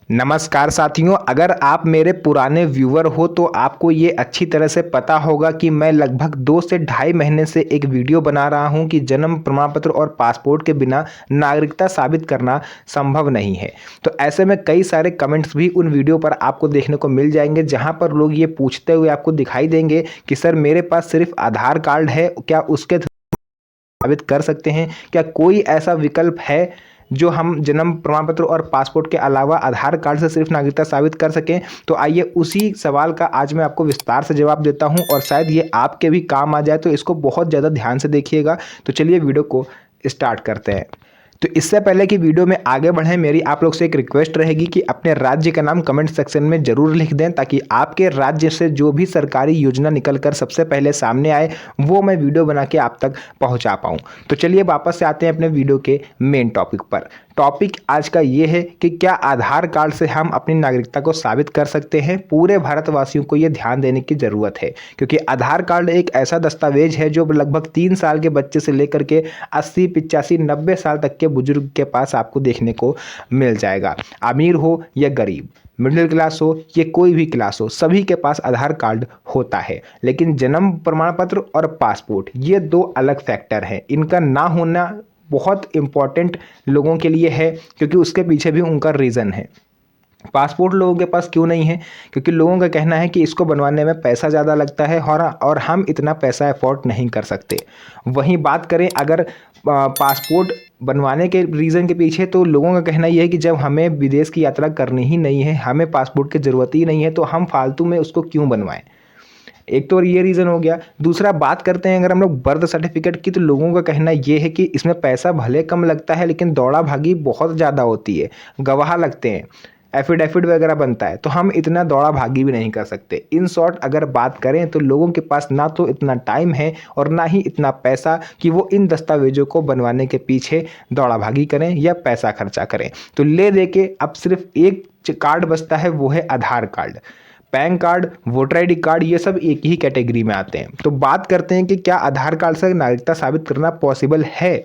नमस्कार साथियों, अगर आप मेरे पुराने व्यूअर हो तो आपको ये अच्छी तरह से पता होगा कि मैं लगभग 2 से ढाई महीने से एक वीडियो बना रहा हूं कि जन्म प्रमाण पत्र और पासपोर्ट के बिना नागरिकता साबित करना संभव नहीं है। तो ऐसे में कई सारे कमेंट्स भी उन वीडियो पर आपको देखने को मिल जाएंगे, जहां पर लोग ये पूछते हुए आपको दिखाई देंगे कि सर मेरे पास सिर्फ आधार कार्ड है, क्या उसके साबित कर सकते हैं? क्या कोई ऐसा विकल्प है जो हम जन्म प्रमाण पत्र और पासपोर्ट के अलावा आधार कार्ड से सिर्फ नागरिकता साबित कर सकें? तो आइए उसी सवाल का आज मैं आपको विस्तार से जवाब देता हूं और शायद ये आपके भी काम आ जाए, तो इसको बहुत ज़्यादा ध्यान से देखिएगा। तो चलिए वीडियो को स्टार्ट करते हैं। तो इससे पहले कि वीडियो में आगे बढ़ें, मेरी आप लोग से एक रिक्वेस्ट रहेगी कि अपने राज्य का नाम कमेंट सेक्शन में जरूर लिख दें, ताकि आपके राज्य से जो भी सरकारी योजना निकलकर सबसे पहले सामने आए वो मैं वीडियो बना के आप तक पहुंचा पाऊं। तो चलिए वापस से आते हैं अपने वीडियो के मेन टॉपिक पर। टॉपिक आज का ये है कि क्या आधार कार्ड से हम अपनी नागरिकता को साबित कर सकते हैं? पूरे भारतवासियों को ये ध्यान देने की ज़रूरत है, क्योंकि आधार कार्ड एक ऐसा दस्तावेज है जो लगभग 3 साल के बच्चे से लेकर के 80, 85, 90 साल तक के बुजुर्ग के पास आपको देखने को मिल जाएगा। अमीर हो या गरीब, मिडिल क्लास हो या कोई भी क्लास हो, सभी के पास आधार कार्ड होता है। लेकिन जन्म प्रमाण पत्र और पासपोर्ट ये दो अलग फैक्टर हैं। इनका ना होना बहुत इम्पॉर्टेंट लोगों के लिए है, क्योंकि उसके पीछे भी उनका रीज़न है। पासपोर्ट लोगों के पास क्यों नहीं है? क्योंकि लोगों का कहना है कि इसको बनवाने में पैसा ज़्यादा लगता है और हम इतना पैसा अफोर्ड नहीं कर सकते। वहीं बात करें अगर पासपोर्ट बनवाने के रीज़न के पीछे, तो लोगों का कहना यह है कि जब हमें विदेश की यात्रा करनी ही नहीं है, हमें पासपोर्ट की ज़रूरत ही नहीं है, तो हम फालतू में उसको क्यों बनवाएं। एक तो ये रीज़न हो गया। दूसरा बात करते हैं अगर हम लोग बर्थ सर्टिफिकेट की, तो लोगों का कहना ये है कि इसमें पैसा भले कम लगता है, लेकिन दौड़ा भागी बहुत ज़्यादा होती है। गवाह लगते हैं, एफिडेविट वगैरह बनता है, तो हम इतना दौड़ा भागी भी नहीं कर सकते। इन शॉर्ट अगर बात करें तो लोगों के पास ना तो इतना टाइम है और ना ही इतना पैसा कि वो इन दस्तावेजों को बनवाने के पीछे दौड़ा भागी करें या पैसा खर्चा करें। तो ले दे के अब सिर्फ एक कार्ड बचता है, वो है Aadhaar card. PAN card, voter ID card, ये सब एक ही कैटेगरी में आते हैं। तो बात करते हैं कि क्या आधार कार्ड से नागरिकता साबित करना पॉसिबल है।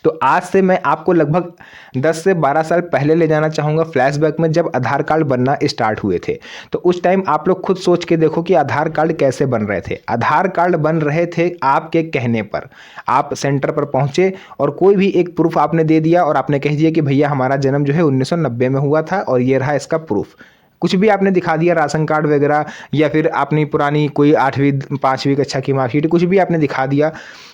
तो आज से मैं आपको लगभग 10 से 12 साल पहले ले जाना चाहूँगा फ्लैशबैक में, जब आधार कार्ड बनना स्टार्ट हुए थे। तो उस टाइम आप लोग खुद सोच के देखो कि आधार कार्ड कैसे बन रहे थे। आधार कार्ड बन रहे थे आपके कहने पर। आप सेंटर पर पहुंचे और कोई भी एक प्रूफ आपने दे दिया और आपने कह दिया कि भैया हमारा जन्म जो है 1990 में हुआ था और ये रहा इसका प्रूफ। कुछ भी आपने दिखा दिया, राशन कार्ड वगैरह, या फिर अपनी पुरानी कोई 8वीं 5वीं कक्षा की मार्कशीट, कुछ भी आपने दिखा दिया।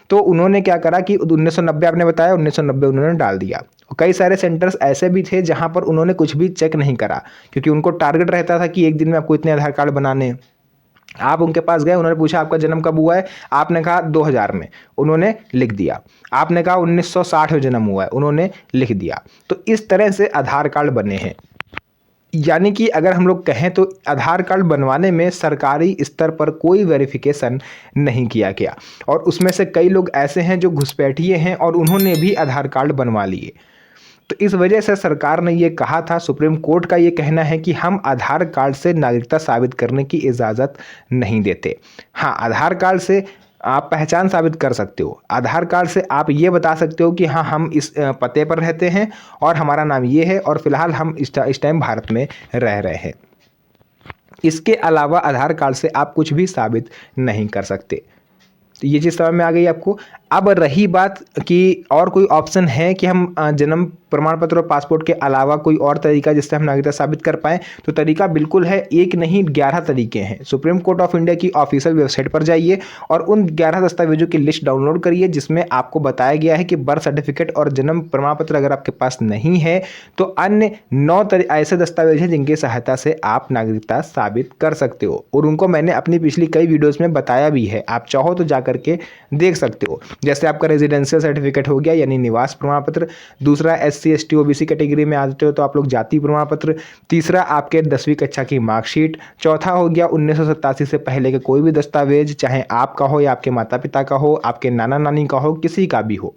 तो उन्होंने क्या करा कि 1990 आपने बताया, 1990 उन्होंने डाल दिया। कई सारे सेंटर्स ऐसे भी थे जहां पर उन्होंने कुछ भी चेक नहीं करा, क्योंकि उनको टारगेट रहता था कि एक दिन में आपको इतने आधार कार्ड बनाने हैं। आप उनके पास गए, उन्होंने पूछा आपका जन्म कब हुआ है, आपने कहा 2000 में, उन्होंने लिख दिया। आपने कहा 1960 में जन्म हुआ है, उन्होंने लिख दिया। तो इस तरह से आधार कार्ड बने हैं। यानी कि अगर हम लोग कहें तो आधार कार्ड बनवाने में सरकारी स्तर पर कोई वेरिफिकेशन नहीं किया गया, और उसमें से कई लोग ऐसे हैं जो घुसपैठिए हैं और उन्होंने भी आधार कार्ड बनवा लिए। तो इस वजह से सरकार ने ये कहा था, सुप्रीम कोर्ट का ये कहना है कि हम आधार कार्ड से नागरिकता साबित करने की इजाज़त नहीं देते। हाँ, आधार कार्ड से आप पहचान साबित कर सकते हो। आधार कार्ड से आप ये बता सकते हो कि हाँ हम इस पते पर रहते हैं और हमारा नाम ये है और फिलहाल हम इस टाइम भारत में रह रहे हैं। इसके अलावा आधार कार्ड से आप कुछ भी साबित नहीं कर सकते। तो ये चीज़ समझ में आ गई आपको। अब रही बात कि और कोई ऑप्शन है कि हम जन्म प्रमाण पत्र और पासपोर्ट के अलावा कोई और तरीका जिससे हम नागरिकता साबित कर पाएँ, तो तरीका बिल्कुल है। एक नहीं 11 तरीके हैं। सुप्रीम कोर्ट ऑफ इंडिया की ऑफिशियल वेबसाइट पर जाइए और उन 11 दस्तावेजों की लिस्ट डाउनलोड करिए, जिसमें आपको बताया गया है कि बर्थ सर्टिफिकेट और जन्म प्रमाण पत्र अगर आपके पास नहीं है तो अन्य 9 ऐसे दस्तावेज हैं जिनकी सहायता से आप नागरिकता साबित कर सकते हो, और उनको मैंने अपनी पिछली कई वीडियोज़ में बताया भी है। आप चाहो तो जा करके देख सकते हो। जैसे आपका रेजिडेंशियल सर्टिफिकेट हो गया, यानी निवास प्रमाण पत्र। दूसरा SC ST OBC कैटेगरी में आते हो तो आप लोग जाति प्रमाण पत्र। तीसरा आपके 10वीं कक्षा की मार्कशीट। चौथा हो गया 1987 से पहले के कोई भी दस्तावेज, चाहे आपका हो या आपके माता पिता का हो, आपके नाना नानी का हो, किसी का भी हो।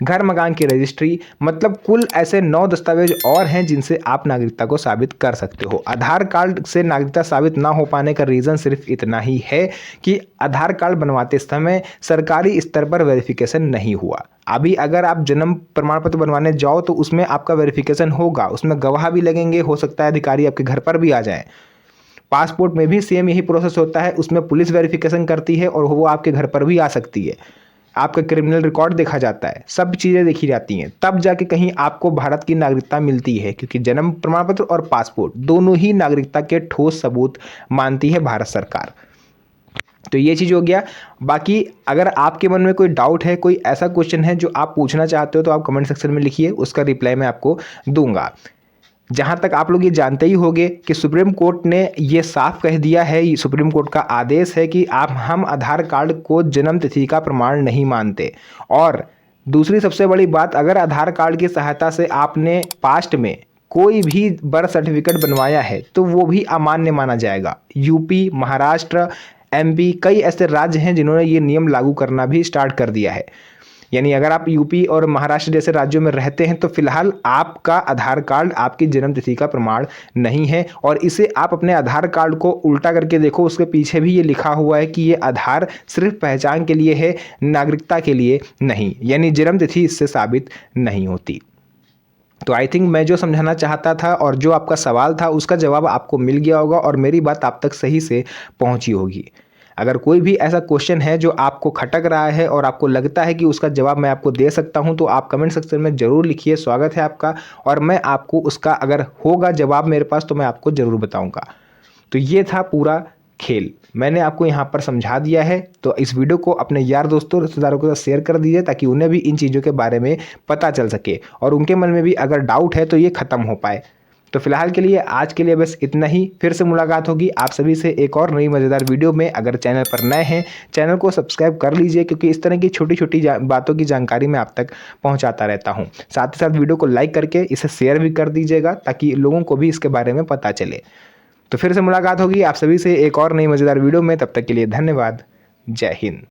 घर मकान की रजिस्ट्री, मतलब कुल ऐसे 9 दस्तावेज और हैं जिनसे आप नागरिकता को साबित कर सकते हो। आधार कार्ड से नागरिकता साबित ना हो पाने का रीज़न सिर्फ इतना ही है कि आधार कार्ड बनवाते समय सरकारी स्तर पर वेरिफिकेशन नहीं हुआ। अभी अगर आप जन्म प्रमाण पत्र बनवाने जाओ तो उसमें आपका वेरिफिकेशन होगा, उसमें गवाह भी लगेंगे, हो सकता है अधिकारी आपके घर पर भी आ जाएं। पासपोर्ट में भी सेम यही प्रोसेस होता है, उसमें पुलिस वेरिफिकेशन करती है और वो आपके घर पर भी आ सकती है। आपका क्रिमिनल रिकॉर्ड देखा जाता है, सब चीज़ें देखी जाती हैं, तब जाके कहीं आपको भारत की नागरिकता मिलती है, क्योंकि जन्म प्रमाण पत्र और पासपोर्ट दोनों ही नागरिकता के ठोस सबूत मानती है भारत सरकार। तो ये चीज़ हो गया। बाकी अगर आपके मन में कोई डाउट है, कोई ऐसा क्वेश्चन है जो आप पूछना चाहते हो तो आप कमेंट सेक्शन में लिखिए, उसका रिप्लाई मैं आपको दूंगा। जहाँ तक आप लोग ये जानते ही होंगे कि सुप्रीम कोर्ट ने ये साफ कह दिया है, ये सुप्रीम कोर्ट का आदेश है कि हम आधार कार्ड को जन्म तिथि का प्रमाण नहीं मानते। और दूसरी सबसे बड़ी बात, अगर आधार कार्ड की सहायता से आपने पास्ट में कोई भी बर्थ सर्टिफिकेट बनवाया है तो वो भी अमान्य माना जाएगा। यूपी, महाराष्ट्र, एमपी, कई ऐसे राज्य हैं जिन्होंने ये नियम लागू करना भी स्टार्ट कर दिया है। यानी अगर आप यूपी और महाराष्ट्र जैसे राज्यों में रहते हैं तो फिलहाल आपका आधार कार्ड आपकी जन्मतिथि का प्रमाण नहीं है। और इसे आप अपने आधार कार्ड को उल्टा करके देखो, उसके पीछे भी ये लिखा हुआ है कि ये आधार सिर्फ पहचान के लिए है, नागरिकता के लिए नहीं। यानी जन्मतिथि इससे साबित नहीं होती। तो आई थिंक मैं जो समझाना चाहता था और जो आपका सवाल था उसका जवाब आपको मिल गया होगा और मेरी बात आप तक सही से पहुंची होगी। अगर कोई भी ऐसा क्वेश्चन है जो आपको खटक रहा है और आपको लगता है कि उसका जवाब मैं आपको दे सकता हूं तो आप कमेंट सेक्शन में ज़रूर लिखिए, स्वागत है आपका। और मैं आपको उसका अगर होगा जवाब मेरे पास तो मैं आपको ज़रूर बताऊंगा। तो ये था पूरा खेल, मैंने आपको यहाँ पर समझा दिया है। तो इस वीडियो को अपने यार दोस्तों रिश्तेदारों के साथ शेयर कर दीजिए ताकि उन्हें भी इन चीज़ों के बारे में पता चल सके और उनके मन में भी अगर डाउट है तो ये ख़त्म हो पाए। तो फिलहाल के लिए आज के लिए बस इतना ही। फिर से मुलाकात होगी आप सभी से एक और नई मज़ेदार वीडियो में। अगर चैनल पर नए हैं चैनल को सब्सक्राइब कर लीजिए, क्योंकि इस तरह की छोटी छोटी बातों की जानकारी मैं आप तक पहुंचाता रहता हूं। साथ ही साथ वीडियो को लाइक करके इसे शेयर भी कर दीजिएगा ताकि लोगों को भी इसके बारे में पता चले। तो फिर से मुलाकात होगी आप सभी से एक और नई मज़ेदार वीडियो में, तब तक के लिए धन्यवाद। जय हिंद।